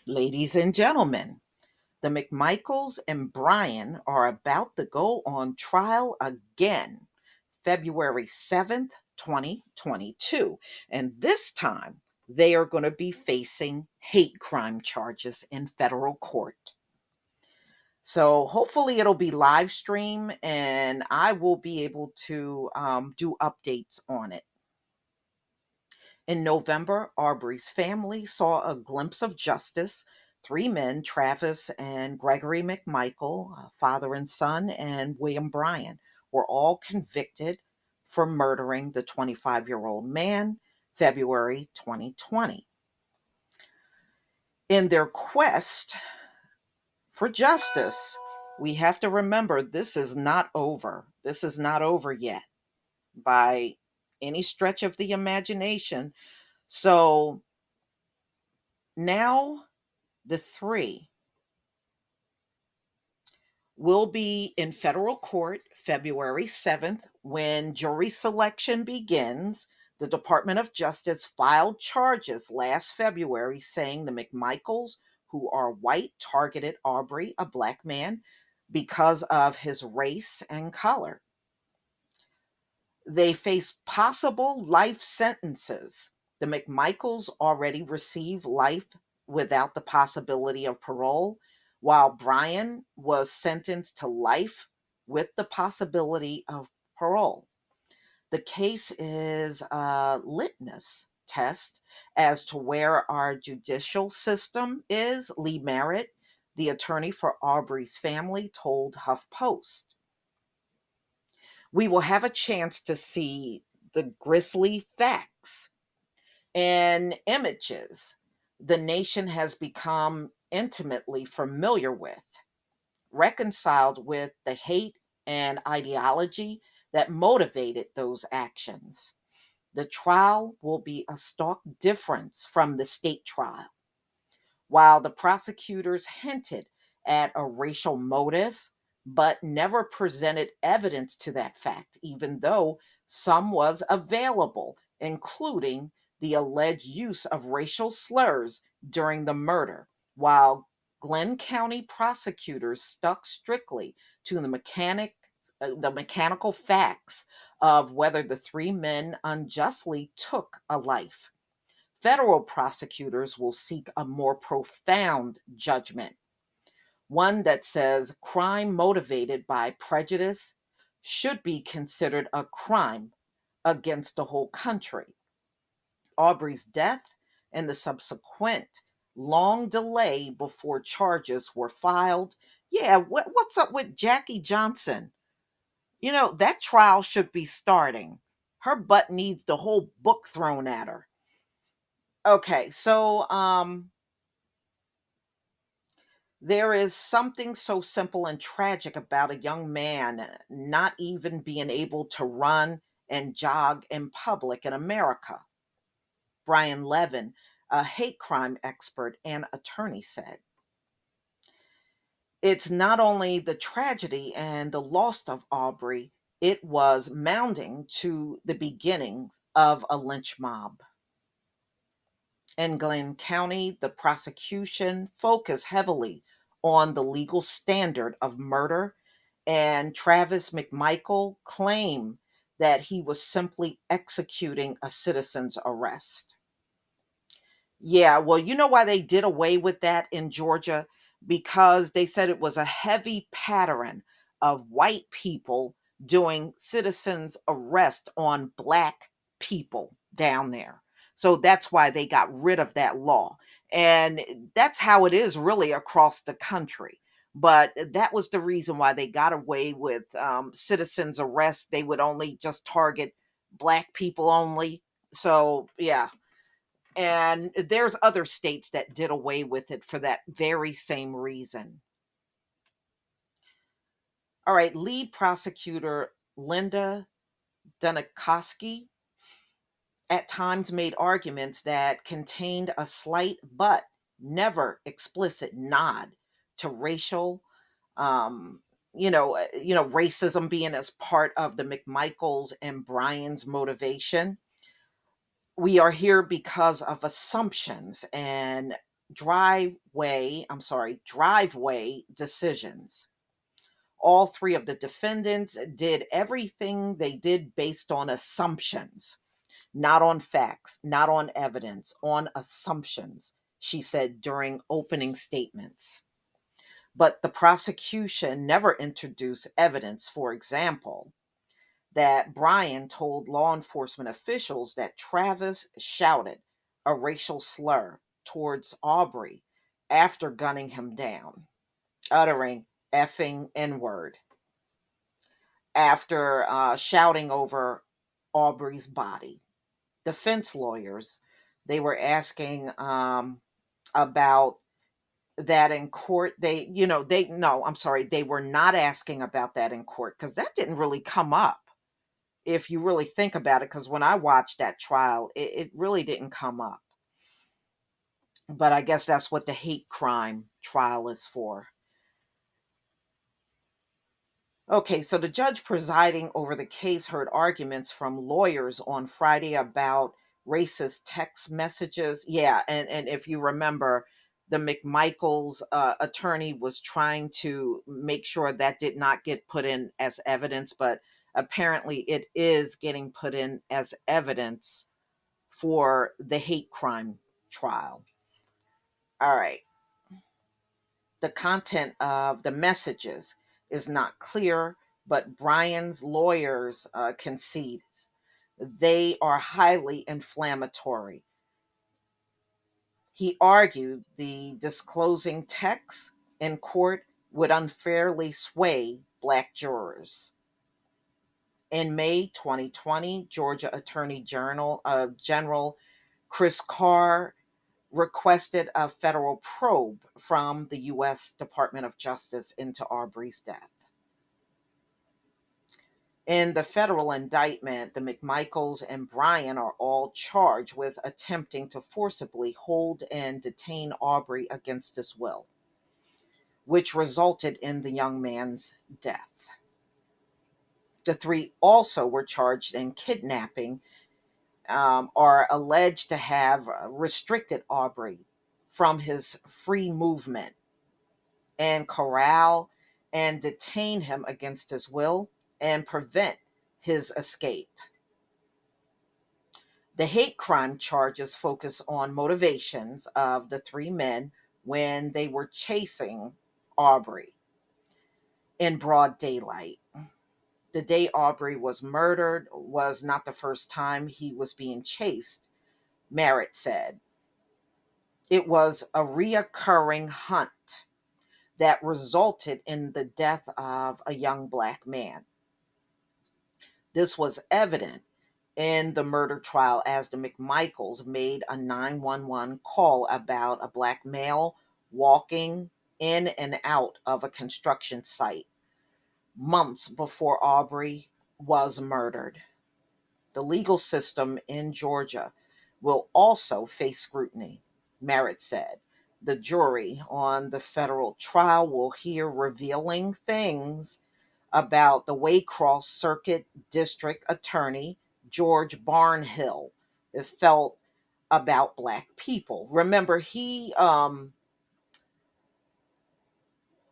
Ladies and gentlemen, the McMichaels and Brian are about to go on trial again, February 7th, 2022. And this time, they are going to be facing hate crime charges in federal court. So hopefully it'll be live stream and I will be able to do updates on it. In November, Aubrey's family saw a glimpse of justice. Three men, Travis and Gregory McMichael, father and son, and William Bryan, were all convicted for murdering the 25-year-old man, February 2020. In their quest for justice, we have to remember this is not over. This is not over yet by any stretch of the imagination. So now the three will be in federal court February 7th when jury selection begins. The Department of Justice filed charges last February saying the McMichaels, who are white, targeted Aubrey, a black man, because of his race and color. They face possible life sentences. The McMichaels already receive life without the possibility of parole, while Brian was sentenced to life with the possibility of parole. The case is a litmus test as to where our judicial system is, Lee Merritt, the attorney for Aubrey's family, told HuffPost. We will have a chance to see the grisly facts and images the nation has become intimately familiar with, reconciled with the hate and ideology that motivated those actions. The trial will be a stark difference from the state trial. While the prosecutors hinted at a racial motive, but never presented evidence to that fact, even though some was available, including the alleged use of racial slurs during the murder, while Glenn County prosecutors stuck strictly to the mechanical facts of whether the three men unjustly took a life. Federal prosecutors will seek a more profound judgment, one that says crime motivated by prejudice should be considered a crime against the whole country. Aubrey's death and the subsequent long delay before charges were filed. Yeah, what's up with Jackie Johnson? That trial should be starting. Her butt needs the whole book thrown at her. Okay, so there is something so simple and tragic about a young man not even being able to run and jog in public in America. Brian Levin, a hate crime expert and attorney, said. It's not only the tragedy and the loss of Aubrey, it was mounting to the beginnings of a lynch mob. In Glenn County, the prosecution focused heavily on the legal standard of murder, and Travis McMichael claimed that he was simply executing a citizen's arrest. Yeah, well, you know why they did away with that in Georgia? Because they said it was a heavy pattern of white people doing citizens' arrest on black people down there. So that's why they got rid of that law. And that's how it is really across the country. But that was the reason why they got away with citizens' arrest. They would only just target black people only. So, yeah, and there's other states that did away with it for that very same reason. All right, lead prosecutor Linda Dunikoski at times made arguments that contained a slight but never explicit nod to racial racism being as part of the McMichaels and Brian's motivation. We are here because of assumptions and driveway decisions. All three of the defendants did everything they did based on assumptions, not on facts, not on evidence, on assumptions, she said during opening statements. But the prosecution never introduced evidence, for example, that Brian told law enforcement officials that Travis shouted a racial slur towards Aubrey after gunning him down, uttering effing N word after shouting over Aubrey's body. Defense lawyers, they were asking about that in court. They were not asking about that in court because that didn't really come up if you really think about it. Because when I watched that trial, it really didn't come up. But I guess that's what the hate crime trial is for. Okay, so the judge presiding over the case heard arguments from lawyers on Friday about racist text messages. Yeah, and if you remember, the McMichaels attorney was trying to make sure that did not get put in as evidence, but apparently it is getting put in as evidence for the hate crime trial. All right. The content of the messages is not clear, but Brian's lawyers concede they are highly inflammatory. He argued the disclosing text in court would unfairly sway Black jurors. In May 2020, Georgia Attorney General Chris Carr requested a federal probe from the U.S. Department of Justice into Aubrey's death. In the federal indictment, the McMichaels and Brian are all charged with attempting to forcibly hold and detain Aubrey against his will, which resulted in the young man's death. The three also were charged in kidnapping, are alleged to have restricted Aubrey from his free movement and corral and detain him against his will and prevent his escape. The hate crime charges focus on motivations of the three men when they were chasing Aubrey in broad daylight. The day Aubrey was murdered was not the first time he was being chased, Merritt said. It was a reoccurring hunt that resulted in the death of a young Black man. This was evident in the murder trial as the McMichaels made a 911 call about a Black male walking in and out of a construction site months before Aubrey was murdered. The legal system in Georgia will also face scrutiny, Merritt said. The jury on the federal trial will hear revealing things about the Waycross Circuit District Attorney George Barnhill felt about Black people. Remember, he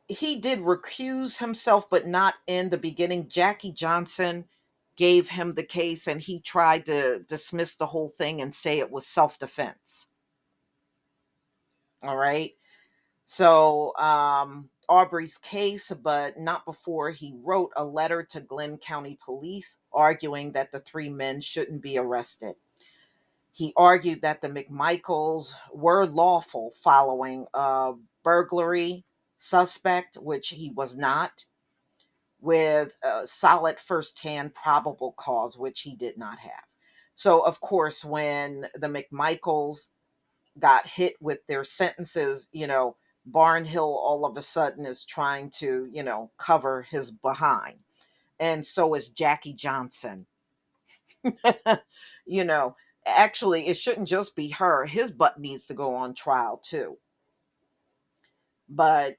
did recuse himself, but not in the beginning. Jackie Johnson gave him the case, and he tried to dismiss the whole thing and say it was self-defense. All right. So Aubrey's case, but not before he wrote a letter to Glenn County Police arguing that the three men shouldn't be arrested. He argued that the McMichaels were lawful following a burglary suspect, which he was not, with a solid firsthand probable cause, which he did not have. So, of course, when the McMichaels got hit with their sentences, Barnhill all of a sudden is trying to, cover his behind. And so is Jackie Johnson. you know, Actually, it shouldn't just be her. His butt needs to go on trial too. But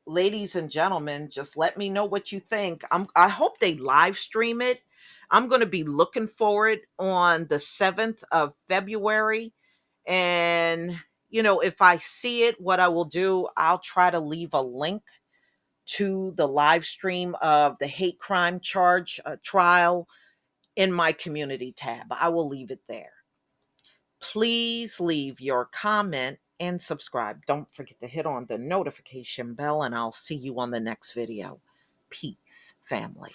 ladies and gentlemen, just let me know what you think. I hope they live stream it. I'm going to be looking for it on the 7th of February. And if I see it, what I will do, I'll try to leave a link to the live stream of the hate crime charge trial in my community tab. I will leave it there. Please leave your comment and subscribe. Don't forget to hit on the notification bell, and I'll see you on the next video. Peace, family.